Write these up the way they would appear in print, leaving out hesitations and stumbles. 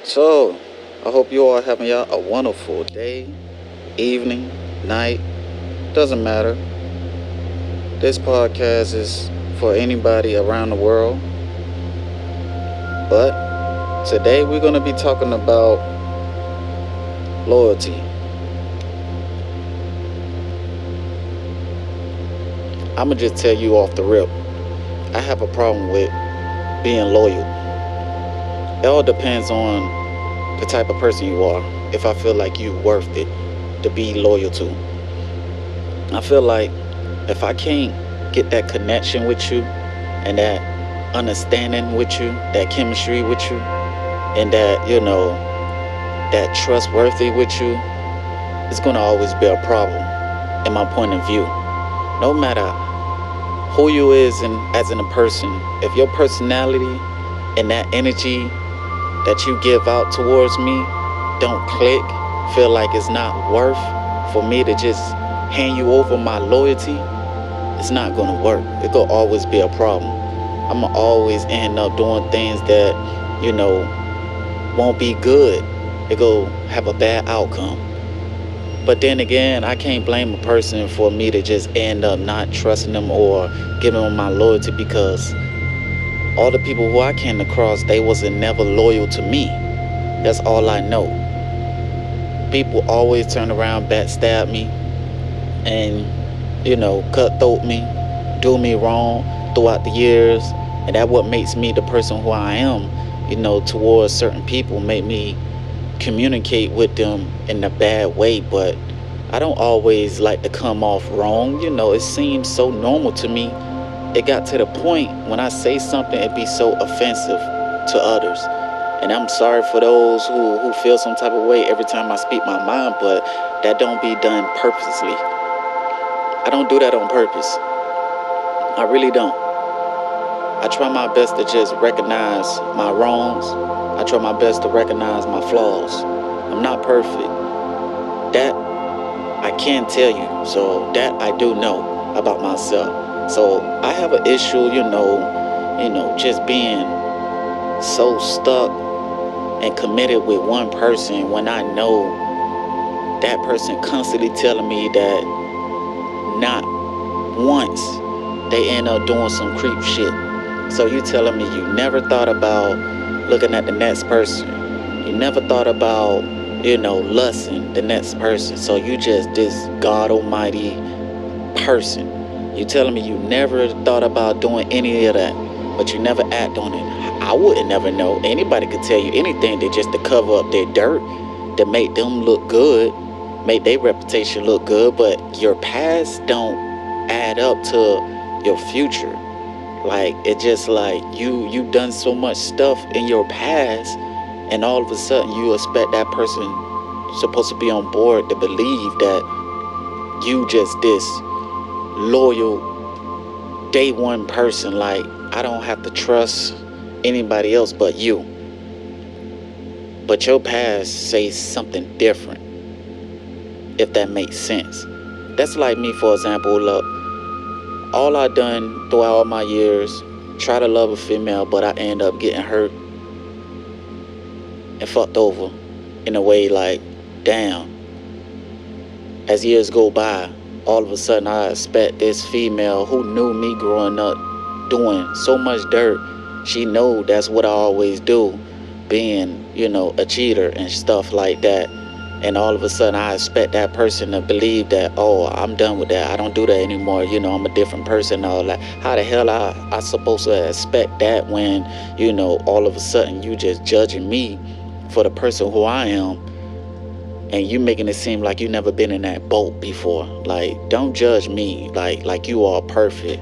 So, I hope you all having y'all a wonderful day, evening, night, doesn't matter. This podcast is for anybody around the world, but today we're going to be talking about loyalty. I'm going to just tell you off the rip, I have a problem with being loyal. It all depends on the type of person you are. If I feel like you're worth it to be loyal to. I feel like if I can't get that connection with you and that understanding with you, that chemistry with you, and that trustworthy with you, it's gonna always be a problem in my point of view. No matter who you is and as in a person, if your personality and that energy that you give out towards me don't click, feel like it's not worth for me to just hand you over my loyalty, it's not gonna work. It gonna always be a problem. I'm gonna always end up doing things that, won't be good. It gonna have a bad outcome. But then again, I can't blame a person for me to just end up not trusting them or giving them my loyalty, because all the people who I came across, they wasn't never loyal to me. That's all I know. People always turn around, backstab me, and cutthroat me, do me wrong throughout the years. And that what makes me the person who I am, towards certain people, make me communicate with them in a bad way. But I don't always like to come off wrong. It seems so normal to me. It got to the point when I say something, it be so offensive to others. And I'm sorry for those who feel some type of way every time I speak my mind, but that don't be done purposely. I don't do that on purpose. I really don't. I try my best to just recognize my wrongs. I try my best to recognize my flaws. I'm not perfect. That I can tell you. So that I do know about myself. So I have an issue, just being so stuck and committed with one person when I know that person constantly telling me that not once they end up doing some creep shit. So you telling me you never thought about looking at the next person. You never thought about, lusting the next person. So you just this God Almighty person. You telling me you never thought about doing any of that, but you never act on it. I wouldn't never know. Anybody could tell you anything that just to cover up their dirt, to make them look good, make their reputation look good, but your past don't add up to your future. Like, it just like you done so much stuff in your past, and all of a sudden you expect that person supposed to be on board to believe that you just this loyal day one person. Like, I don't have to trust anybody else but you. But your past says something different, if that makes sense. That's like me, for example. Look, all I done throughout all my years, try to love a female, but I end up getting hurt and fucked over in a way like, damn. As years go by, all of a sudden I expect this female who knew me growing up doing so much dirt. She know that's what I always do, being, a cheater and stuff like that. And all of a sudden I expect that person to believe that, oh, I'm done with that. I don't do that anymore. I'm a different person. All that. How the hell I supposed to expect that when, all of a sudden you just judging me for the person who I am, and you making it seem like you never been in that boat before. Like, don't judge me like you are perfect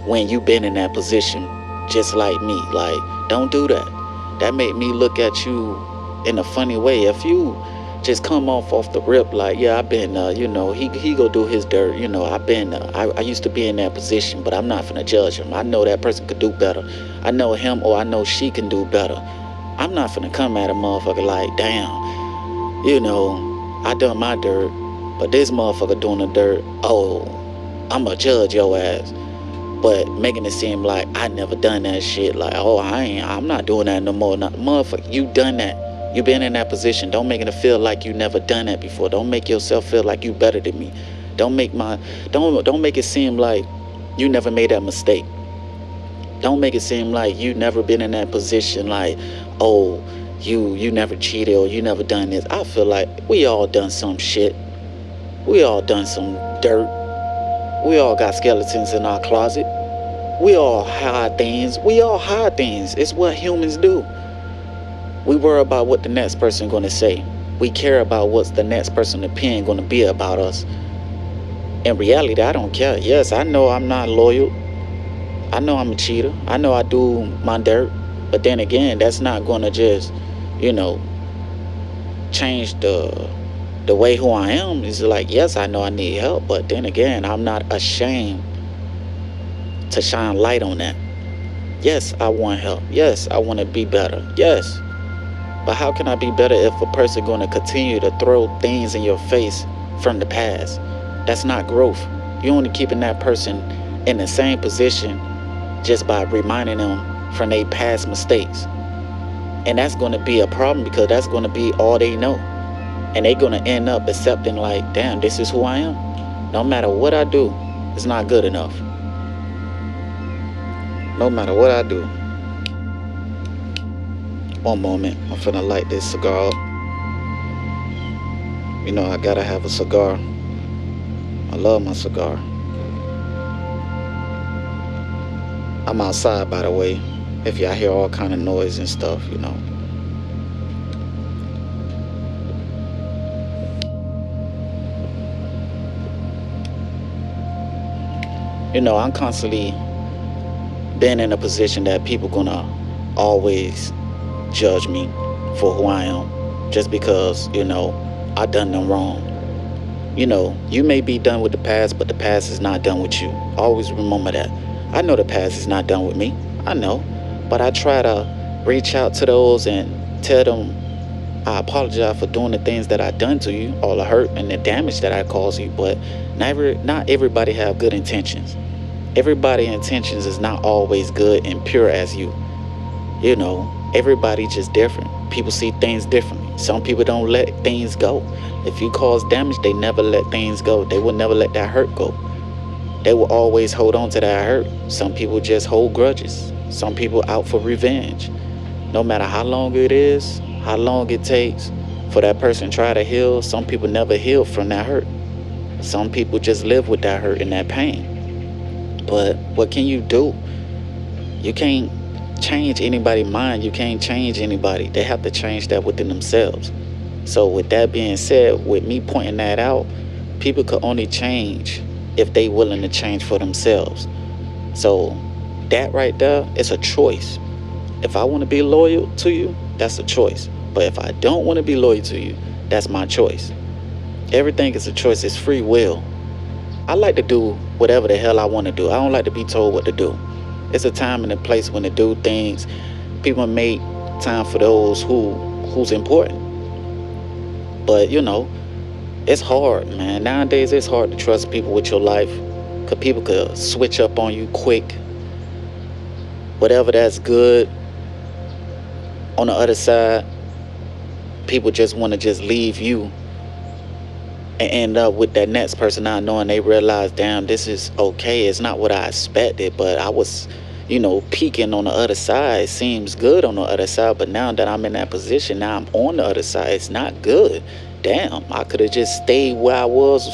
when you been in that position just like me. Like, don't do that. That made me look at you in a funny way. If you just come off the rip like, yeah, I've been, he go do his dirt. I've been, I used to be in that position, but I'm not finna judge him. I know that person could do better. I know him or I know she can do better. I'm not finna come at a motherfucker like, damn, I done my dirt, but this motherfucker doing the dirt. Oh, I'ma judge your ass. But making it seem like I never done that shit. Like, oh, I'm not doing that no more. Not, motherfucker, you done that. You've been in that position. Don't make it feel like you never done that before. Don't make yourself feel like you better than me. Don't make it seem like you never made that mistake. Don't make it seem like you never been in that position, like, oh, you never cheated or you never done this. I feel like we all done some shit. We all done some dirt. We all got skeletons in our closet. We all hide things. We all hide things. It's what humans do. We worry about what the next person gonna say. We care about what's the next person's opinion gonna be about us. In reality, I don't care. Yes, I know I'm not loyal. I know I'm a cheater. I know I do my dirt. But then again, that's not gonna just, change the way who I am. Is like, yes, I know I need help, but then again, I'm not ashamed to shine light on that. Yes, I want help. Yes, I want to be better. Yes. But how can I be better if a person going to continue to throw things in your face from the past? That's not growth. You're only keeping that person in the same position just by reminding them from their past mistakes. And that's going to be a problem because that's going to be all they know. And they're going to end up accepting like, damn, this is who I am. No matter what I do, it's not good enough. No matter what I do. One moment, I'm finna light this cigar up. I gotta have a cigar. I love my cigar. I'm outside, by the way, if y'all hear all kind of noise and stuff, I'm constantly been in a position that people gonna always judge me for who I am just because, I done them wrong. You may be done with the past, but the past is not done with you. Always remember that. I know the past is not done with me. I know. But I try to reach out to those and tell them I apologize for doing the things that I done to you, all the hurt and the damage that I caused you. But not everybody have good intentions. Everybody's intentions is not always good and pure as you. Everybody just different. People see things differently. Some people don't let things go. If you cause damage, they never let things go. They will never let that hurt go. They will always hold on to that hurt. Some people just hold grudges. Some people out for revenge. No matter how long it is, how long it takes for that person to try to heal, some people never heal from that hurt. Some people just live with that hurt and that pain. But what can you do? You can't change anybody's mind. You can't change anybody. They have to change that within themselves. So with that being said, with me pointing that out, people could only change if they willing to change for themselves. So that right there is a choice. If I want to be loyal to you, that's a choice. But if I don't want to be loyal to you, that's my choice. Everything is a choice. It's free will. I like to do whatever the hell I want to do. I don't like to be told what to do. It's a time and a place when to do things. People make time for those who's important. But it's hard, man. Nowadays it's hard to trust people with your life, because people could switch up on you quick. Whatever that's good on the other side, people just want to just leave you and end up with that next person not knowing. They realize, damn, this is okay. It's not what I expected, but I was, peeking on the other side. It seems good on the other side, but now that I'm in that position, now I'm on the other side, it's not good. Damn, I could have just stayed where I was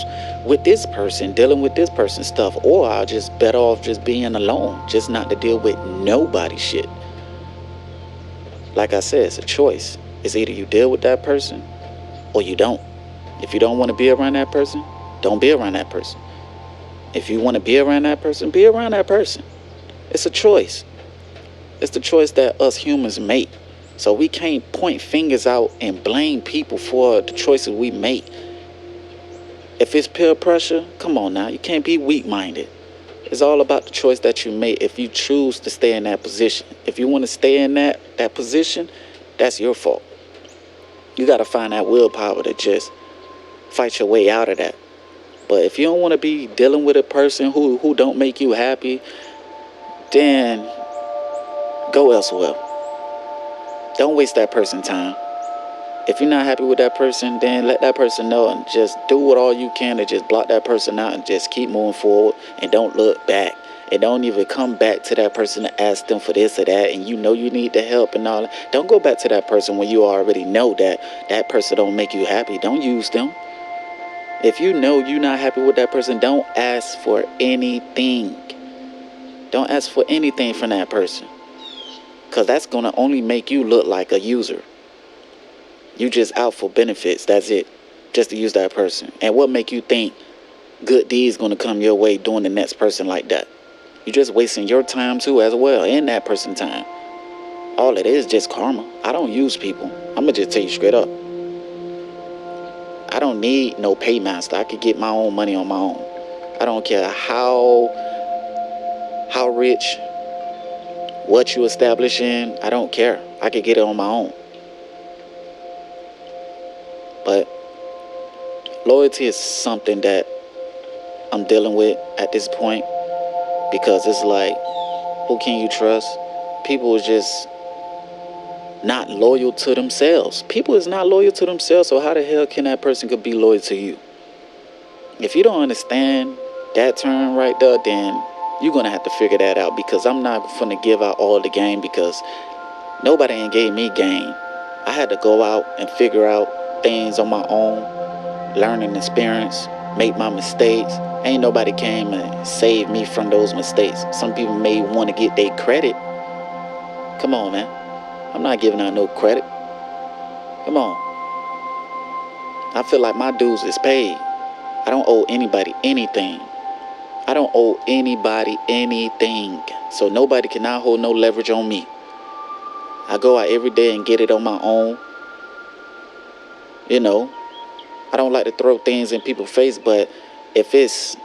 with this person, dealing with this person's stuff, or I'll just better off just being alone, just not to deal with nobody shit. Like I said, it's a choice. It's either you deal with that person or you don't. If you don't want to be around that person, don't be around that person. If you want to be around that person, be around that person. It's a choice. It's the choice that us humans make. So we can't point fingers out and blame people for the choices we make. If it's peer pressure, come on now. You can't be weak-minded. It's all about the choice that you make if you choose to stay in that position. If you want to stay in that position, that's your fault. You got to find that willpower to just fight your way out of that. But if you don't want to be dealing with a person who don't make you happy, then go elsewhere. Don't waste that person's time. If you're not happy with that person, then let that person know and just do what all you can to just block that person out and just keep moving forward and don't look back. And don't even come back to that person to ask them for this or that, and you know you need the help and all that. Don't go back to that person when you already know that that person don't make you happy. Don't use them. If you know you're not happy with that person, don't ask for anything. Don't ask for anything from that person, because that's going to only make you look like a user. You just out for benefits, that's it, just to use that person. And what make you think good deeds going to come your way doing the next person like that? You're just wasting your time too as well, and that person's time. All it is just karma. I don't use people. I'm going to just tell you straight up. I don't need no paymaster. I could get my own money on my own. I don't care how rich, what you establish in. I don't care. I could get it on my own. But loyalty is something that I'm dealing with at this point, because it's like, who can you trust? People is just not loyal to themselves. People is not loyal to themselves, so how the hell can that person could be loyal to you? If you don't understand that term right there, then you're going to have to figure that out, because I'm not going to give out all the game, because nobody ain't gave me game. I had to go out and figure out things on my own, learning experience, make my mistakes. Ain't nobody came and saved me from those mistakes. Some people may want to get their credit. Come on, man. I'm not giving out no credit. Come on. I feel like my dues is paid. I don't owe anybody anything. I don't owe anybody anything. So nobody cannot hold no leverage on me. I go out every day and get it on my own. You know, I don't like to throw things in people's face, but if it's,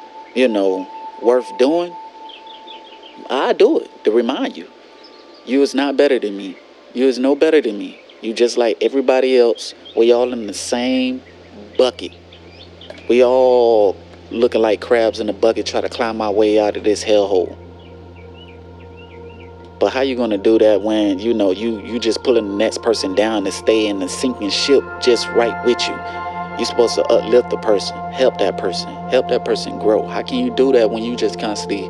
worth doing, I do it to remind you. You is not better than me. You is no better than me. You just like everybody else. We all in the same bucket. We all looking like crabs in the bucket, try to climb our way out of this hellhole. But how you gonna do that when you just pulling the next person down to stay in the sinking ship just right with you? You're supposed to uplift the person, help that person grow. How can you do that when you just constantly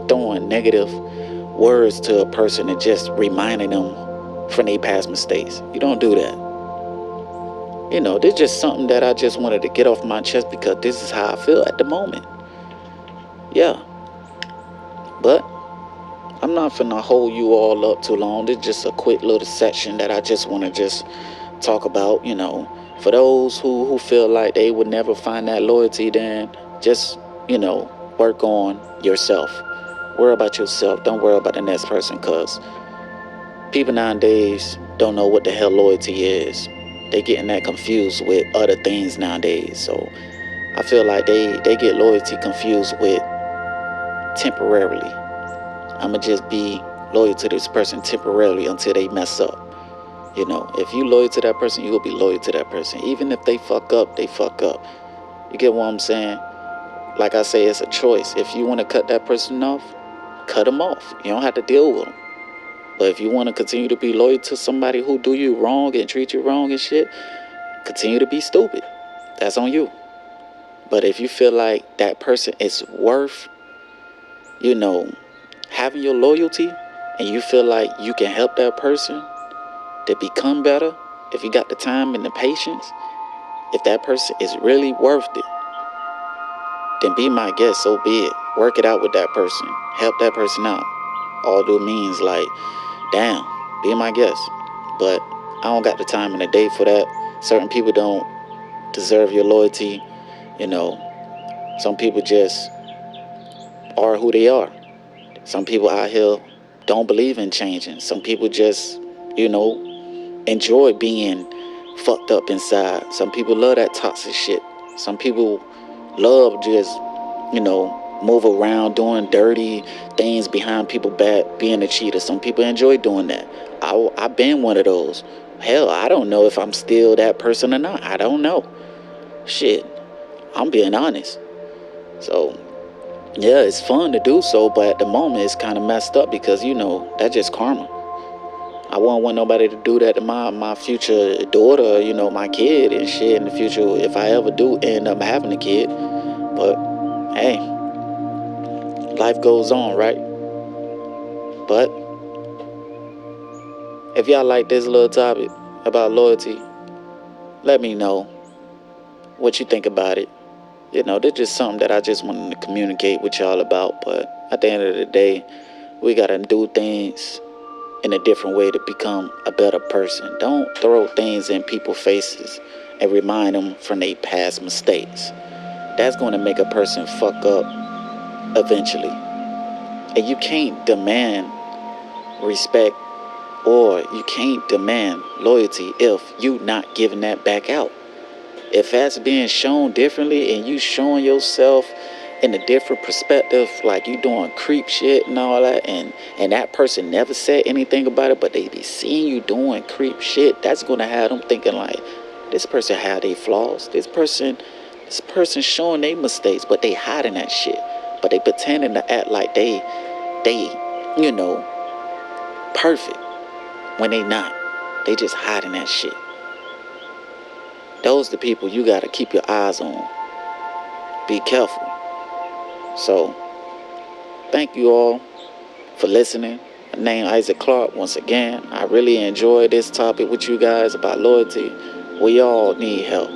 throwing negative words to a person and just reminding them from their past mistakes? You don't do that. This is just something that I just wanted to get off my chest, because this is how I feel at the moment. Yeah. But I'm not finna hold you all up too long. This is just a quick little section that I just want to just talk about, For those who feel like they would never find that loyalty, then just, work on yourself. Worry about yourself. Don't worry about the next person, because people nowadays don't know what the hell loyalty is. They getting that confused with other things nowadays. So I feel like they get loyalty confused with temporarily. I'ma just be loyal to this person temporarily until they mess up. If you loyal to that person, you will be loyal to that person. Even if they fuck up, they fuck up. You get what I'm saying? Like I say, it's a choice. If you want to cut that person off, cut them off. You don't have to deal with them. But if you want to continue to be loyal to somebody who do you wrong and treat you wrong and shit, continue to be stupid. That's on you. But if you feel like that person is worth, having your loyalty, and you feel like you can help that person to become better, if you got the time and the patience, if that person is really worth it, then be my guest, so be it. Work it out with that person. Help that person out. Although it means like, damn, be my guest. But I don't got the time and the day for that. Certain people don't deserve your loyalty. Some people just are who they are. Some people out here don't believe in changing. Some people just, enjoy being fucked up inside. Some people love that toxic shit. Some people love just, move around doing dirty things behind people's back, being a cheater. Some people enjoy doing that. I've been one of those. Hell, I don't know if I'm still that person or not. I don't know. Shit, I'm being honest. So, yeah, it's fun to do so, but at the moment it's kind of messed up, because, that's just karma. I wouldn't want nobody to do that to my future daughter, my kid and shit in the future if I ever do end up having a kid. But hey, life goes on, right? But if y'all like this little topic about loyalty, let me know what you think about it. This is just something that I just wanted to communicate with y'all about. But at the end of the day, we gotta do things in a different way to become a better person. Don't throw things in people's faces and remind them from their past mistakes. That's going to make a person fuck up eventually. And you can't demand respect or you can't demand loyalty if you not giving that back out. If that's being shown differently and you showing yourself in a different perspective, like you doing creep shit and all that, and that person never said anything about it, but they be seeing you doing creep shit, that's gonna have them thinking like, this person had their flaws. This person showing their mistakes, but they hiding that shit. But they pretending to act like they perfect when they not. They just hiding that shit. Those the people you gotta keep your eyes on. Be careful. So, thank you all for listening. My name is Isaac Clark once again. I really enjoyed this topic with you guys about loyalty. We all need help.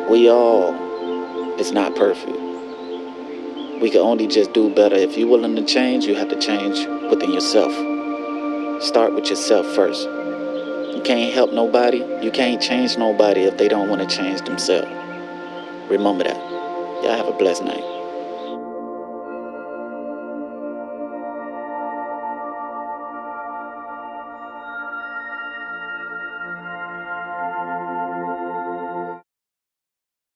We all is not perfect. We can only just do better. If you're willing to change, you have to change within yourself. Start with yourself first. You can't help nobody. You can't change nobody if they don't want to change themselves. Remember that. Y'all have a blessed night.